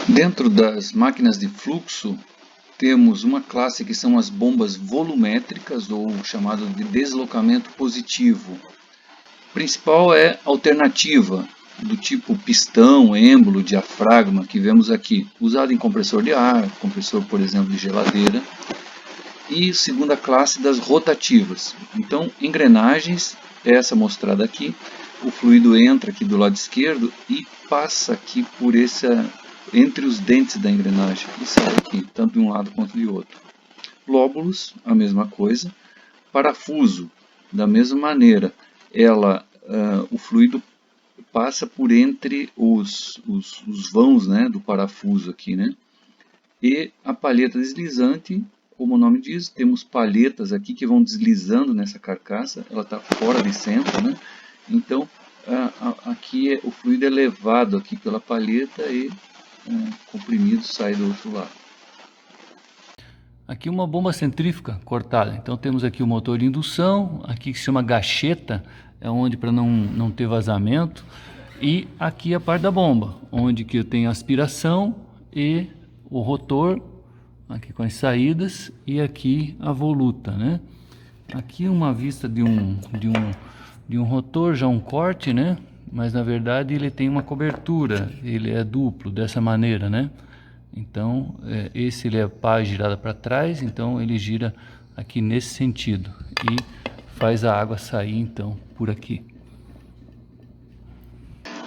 Dentro das máquinas de fluxo, temos uma classe que são as bombas volumétricas, ou chamado de deslocamento positivo. A principal é alternativa, do tipo pistão, êmbolo, diafragma, que vemos aqui, usado em compressor de ar, compressor, por exemplo, de geladeira. E segunda classe das rotativas. Então, engrenagens, essa mostrada aqui, o fluido entra aqui do lado esquerdo e passa aqui por entre os dentes da engrenagem e sai aqui, tanto de um lado quanto de outro. Lóbulos, a mesma coisa. Parafuso, da mesma maneira, o fluido passa por entre os vãos, né, do parafuso aqui, né? E a palheta deslizante, como o nome diz, temos palhetas aqui que vão deslizando nessa carcaça, ela está fora de centro, né? Então aqui o fluido é levado aqui pela palheta e comprimido sai do outro lado. Aqui uma bomba centrífuga cortada. Então temos aqui o motor de indução, aqui que se chama gacheta, é onde para não ter vazamento. E aqui a parte da bomba, onde que eu tenho aspiração e o rotor, aqui com as saídas, e aqui a voluta, né? Aqui uma vista de um rotor, já um corte, né? Mas na verdade ele tem uma cobertura, ele é duplo dessa maneira, né? Então esse ele é pá girada para trás, então ele gira aqui nesse sentido e faz a água sair então por aqui.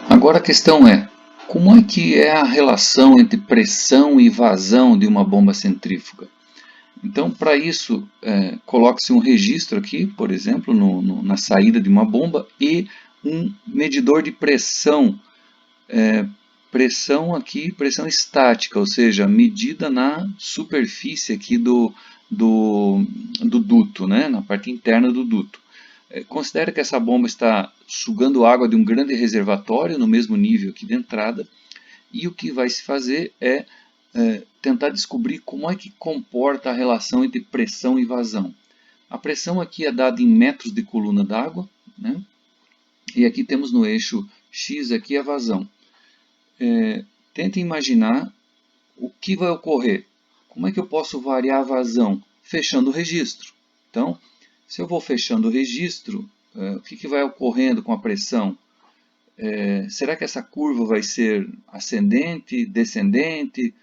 Agora a questão é, como é que é a relação entre pressão e vazão de uma bomba centrífuga? Então, para isso, coloca-se um registro aqui, por exemplo, na saída de uma bomba e um medidor de pressão. Pressão aqui, pressão estática, ou seja, medida na superfície aqui do duto, né, na parte interna do duto. Considere que essa bomba está sugando água de um grande reservatório no mesmo nível aqui de entrada, e o que vai se fazer é tentar descobrir como é que comporta a relação entre pressão e vazão. A pressão aqui é dada em metros de coluna d'água, né? E aqui temos no eixo X aqui a vazão. Tente imaginar o que vai ocorrer. Como é que eu posso variar a vazão? Fechando o registro. Então, se eu vou fechando o registro, o que vai ocorrendo com a pressão? Será que essa curva vai ser ascendente, descendente,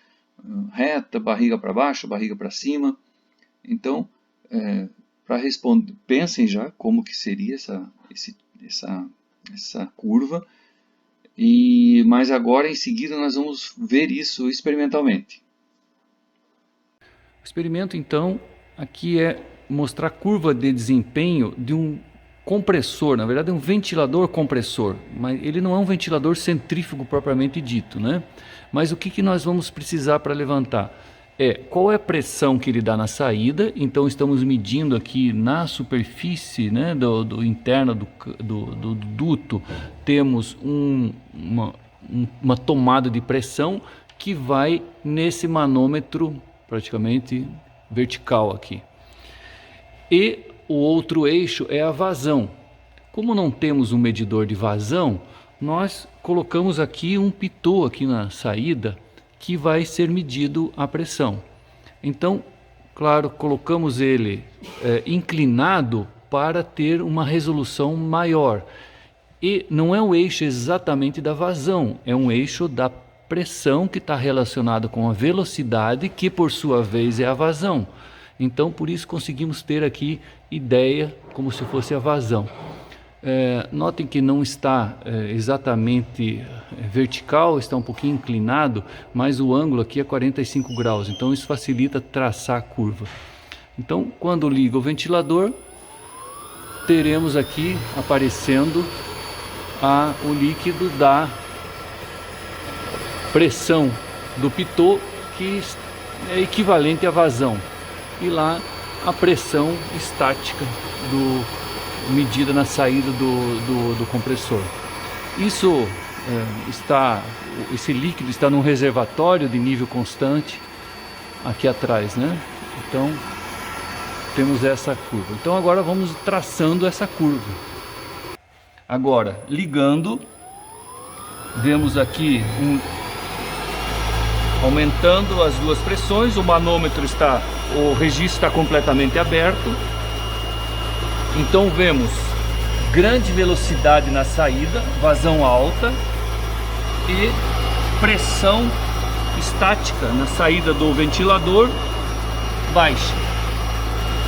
reta, barriga para baixo, barriga para cima? Então, para responder, pensem já como que seria essa curva. Mas agora, em seguida, nós vamos ver isso experimentalmente. O experimento, então, aqui é mostrar a curva de desempenho de um compressor, na verdade é um ventilador compressor, mas ele não é um ventilador centrífugo propriamente dito, né? Mas o que nós vamos precisar para levantar? Qual é a pressão que ele dá na saída. Então estamos medindo aqui na superfície, né, do interno do duto, temos uma tomada de pressão que vai nesse manômetro praticamente vertical aqui. E o outro eixo é a vazão. Como não temos um medidor de vazão, nós colocamos aqui um pitô aqui na saída que vai ser medido a pressão. Então, claro, colocamos ele inclinado para ter uma resolução maior. E não é um eixo exatamente da vazão, é um eixo da pressão que está relacionado com a velocidade, que por sua vez é a vazão. Então, por isso conseguimos ter aqui ideia como se fosse a vazão. Notem que não está exatamente vertical, está um pouquinho inclinado, mas o ângulo aqui é 45 graus, então isso facilita traçar a curva. Então, quando liga o ventilador, teremos aqui aparecendo o líquido da pressão do pitô, que é equivalente à vazão, e lá a pressão estática medida na saída do compressor. Esse líquido está num reservatório de nível constante aqui atrás, né? Então temos essa curva. Então agora vamos traçando essa curva. Agora ligando, vemos aqui aumentando as duas pressões, o manômetro o registro está completamente aberto. Então vemos grande velocidade na saída, vazão alta e pressão estática na saída do ventilador baixa.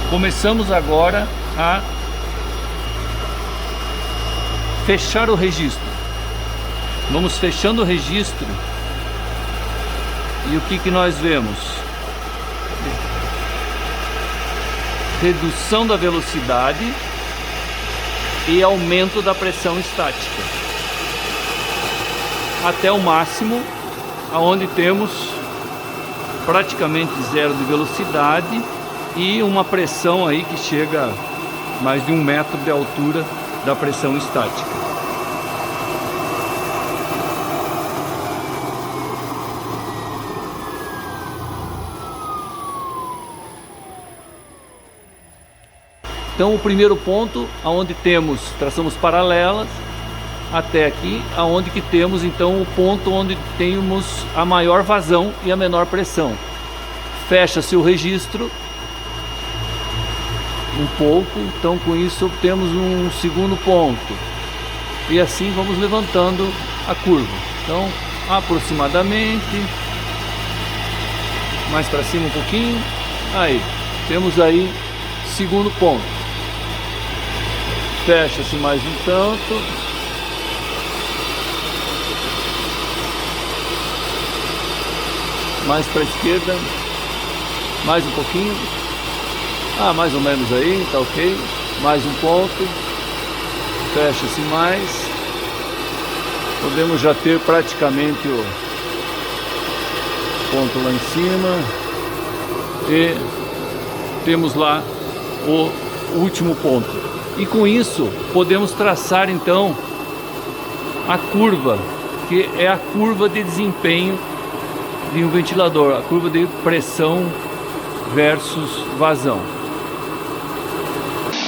Começamos agora a fechar o registro. Vamos fechando o registro e o que nós vemos? Redução da velocidade e aumento da pressão estática até o máximo, aonde temos praticamente zero de velocidade e uma pressão aí que chega a mais de 1 metro de altura da pressão estática. Então o primeiro ponto, aonde temos traçamos paralelas até aqui, aonde que temos então o ponto onde temos a maior vazão e a menor pressão. Fecha-se o registro um pouco, então com isso temos um segundo ponto. E assim vamos levantando a curva. Então aproximadamente, mais para cima um pouquinho, aí, temos aí segundo ponto. Fecha-se mais um tanto. Mais para a esquerda. Mais um pouquinho. Mais ou menos aí, tá ok. Mais um ponto. Fecha-se mais. Podemos já ter praticamente o ponto lá em cima. E temos lá o último ponto. E com isso podemos traçar então a curva, que é a curva de desempenho de um ventilador, a curva de pressão versus vazão.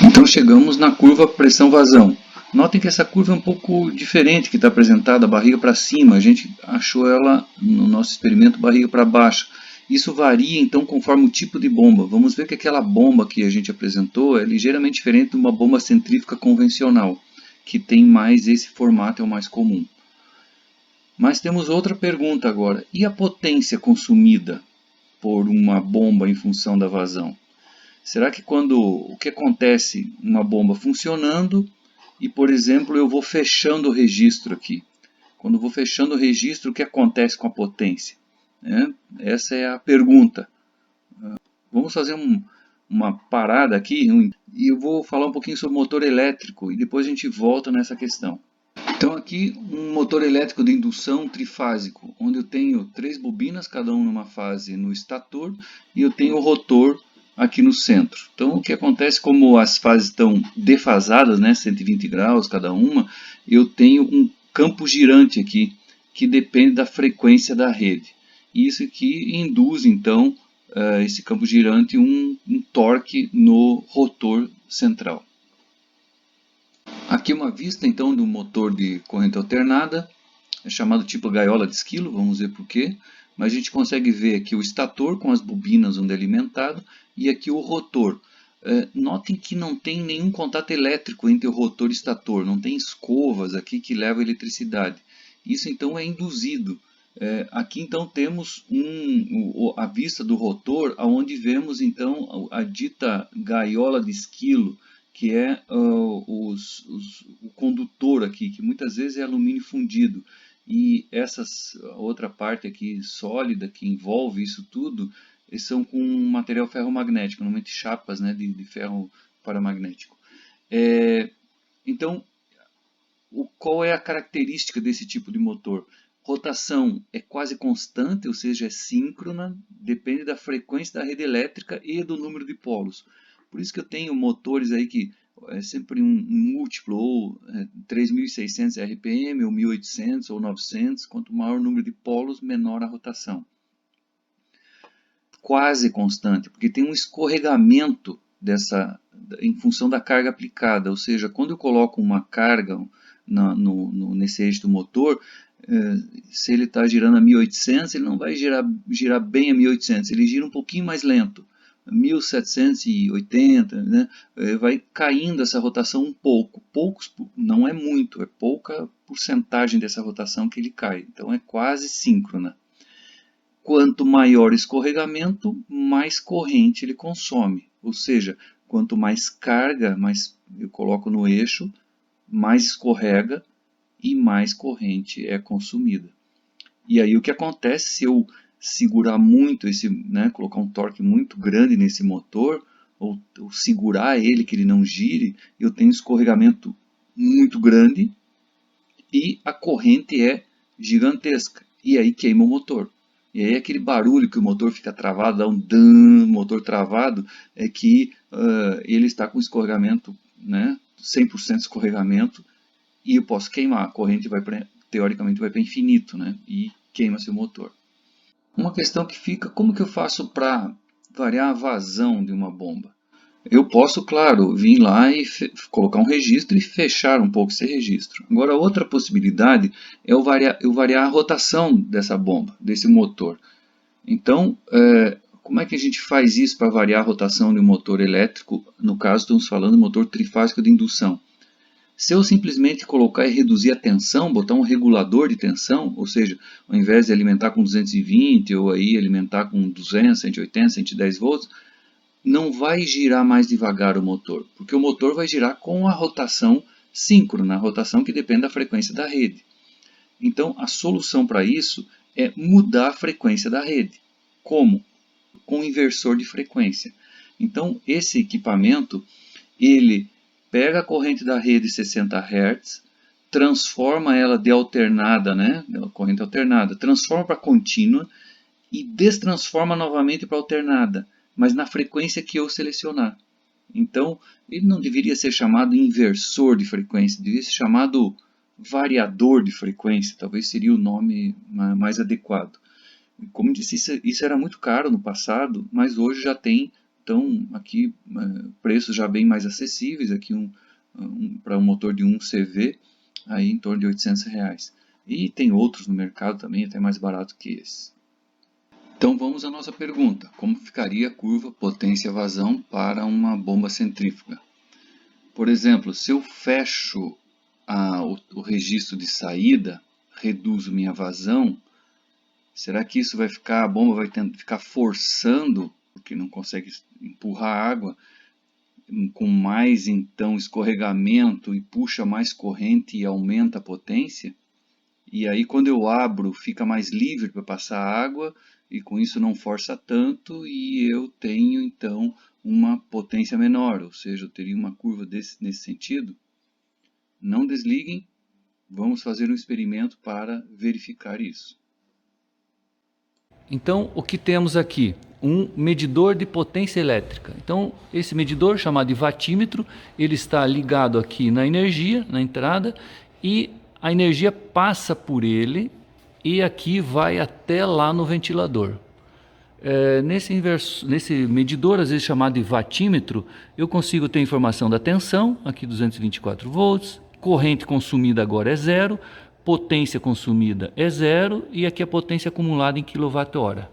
Então chegamos na curva pressão-vazão. Notem que essa curva é um pouco diferente, que está apresentada barriga para cima. A gente achou ela no nosso experimento barriga para baixo. Isso varia então conforme o tipo de bomba. Vamos ver que aquela bomba que a gente apresentou é ligeiramente diferente de uma bomba centrífuga convencional, que tem mais esse formato, é o mais comum. Mas temos outra pergunta agora. E a potência consumida por uma bomba em função da vazão? Será que o que acontece uma bomba funcionando e, por exemplo, eu vou fechando o registro aqui? Quando eu vou fechando o registro, o que acontece com a potência? Essa é a pergunta. Vamos fazer uma parada aqui e eu vou falar um pouquinho sobre motor elétrico e depois a gente volta nessa questão. Então aqui um motor elétrico de indução trifásico, onde eu tenho 3 bobinas, cada uma numa fase no estator, e eu tenho o rotor aqui no centro. Então o que acontece, como as fases estão defasadas, 120 graus cada uma, eu tenho um campo girante aqui, que depende da frequência da rede. Isso aqui induz então esse campo girante um torque no rotor central. Aqui uma vista então do motor de corrente alternada, é chamado tipo gaiola de esquilo, vamos ver por quê. Mas a gente consegue ver aqui o estator com as bobinas onde é alimentado e aqui o rotor. Notem que não tem nenhum contato elétrico entre o rotor e o estator, não tem escovas aqui que levam eletricidade. Isso então é induzido. Aqui então temos a vista do rotor, onde vemos então a dita gaiola de esquilo, que é o condutor aqui, que muitas vezes é alumínio fundido. E essa outra parte aqui sólida que envolve isso tudo, são com material ferromagnético, normalmente chapas de ferro paramagnético. Então, qual é a característica desse tipo de motor? Rotação é quase constante, ou seja, é síncrona, depende da frequência da rede elétrica e do número de polos. Por isso que eu tenho motores aí que é sempre um múltiplo, ou 3.600 RPM, ou 1.800, ou 900. Quanto maior o número de polos, menor a rotação. Quase constante, porque tem um escorregamento em função da carga aplicada. Ou seja, quando eu coloco uma carga nesse eixo do motor, Se ele está girando a 1800, ele não vai girar bem a 1800, ele gira um pouquinho mais lento, 1780, né? Vai caindo essa rotação um pouco, não é muito, é pouca porcentagem dessa rotação que ele cai, então é quase síncrona. Quanto maior o escorregamento, mais corrente ele consome, ou seja, quanto mais carga, mais eu coloco no eixo, mais escorrega e mais corrente é consumida. E aí o que acontece se eu segurar muito colocar um torque muito grande nesse motor, ou segurar ele que ele não gire, eu tenho escorregamento muito grande e a corrente é gigantesca. E aí queima o motor. E aí aquele barulho que o motor fica travado, dá um dan, motor travado, é que ele está com escorregamento, 100% escorregamento, e eu posso queimar. A corrente teoricamente vai para infinito, e queima seu motor. Uma questão que fica, como que eu faço para variar a vazão de uma bomba? Eu posso, claro, vir lá e colocar um registro e fechar um pouco esse registro. Agora, outra possibilidade é eu variar a rotação dessa bomba, desse motor. Então, como é que a gente faz isso para variar a rotação de um motor elétrico? No caso, estamos falando de motor trifásico de indução. Se eu simplesmente colocar e reduzir a tensão, botar um regulador de tensão, ou seja, ao invés de alimentar com 220 ou aí alimentar com 200, 180, 110 volts, não vai girar mais devagar o motor, porque o motor vai girar com a rotação síncrona, a rotação que depende da frequência da rede. Então, a solução para isso é mudar a frequência da rede. Como? Com inversor de frequência. Então, esse equipamento, ele pega a corrente da rede 60 Hz, transforma ela de alternada, corrente alternada, transforma para contínua e destransforma novamente para alternada, mas na frequência que eu selecionar. Então, ele não deveria ser chamado inversor de frequência, deveria ser chamado variador de frequência, talvez seria o nome mais adequado. Como disse, isso era muito caro no passado, mas hoje já tem, então, aqui preços já bem mais acessíveis, aqui para um motor de 1 CV, aí em torno de R$800. E tem outros no mercado também, até mais barato que esse. Então vamos à nossa pergunta, como ficaria a curva potência-vazão para uma bomba centrífuga? Por exemplo, se eu fecho o registro de saída, reduzo minha vazão, será que isso a bomba vai ficar forçando, porque não consegue empurrar água, com mais então escorregamento e puxa mais corrente e aumenta a potência? E aí quando eu abro fica mais livre para passar água, e com isso não força tanto e eu tenho então uma potência menor, ou seja, eu teria uma curva nesse sentido. Não desliguem, vamos fazer um experimento para verificar isso. Então o que temos aqui? Um medidor de potência elétrica. Então esse medidor, chamado de watímetro, ele está ligado aqui na energia, na entrada, e a energia passa por ele e aqui vai até lá no ventilador. Nesse medidor, às vezes chamado de watímetro, eu consigo ter informação da tensão, aqui 224 volts, corrente consumida agora é 0, potência consumida é 0 e aqui a potência acumulada em kWh.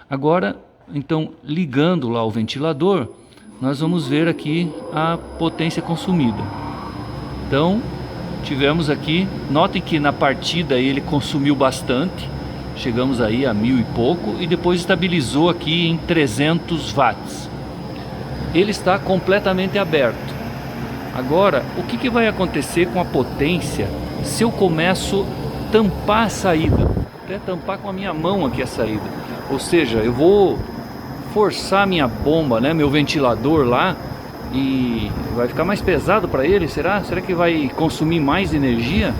Agora, então, ligando lá o ventilador, nós vamos ver aqui a potência consumida. Então, tivemos aqui, notem que na partida ele consumiu bastante, chegamos aí a 1000 e pouco e depois estabilizou aqui em 300 watts. Ele está completamente aberto. Agora, o que vai acontecer com a potência se eu começo a tampar a saída? Até tampar com a minha mão aqui a saída. Ou seja, eu vou forçar minha bomba, meu ventilador lá, e vai ficar mais pesado para ele, será? Será que vai consumir mais energia?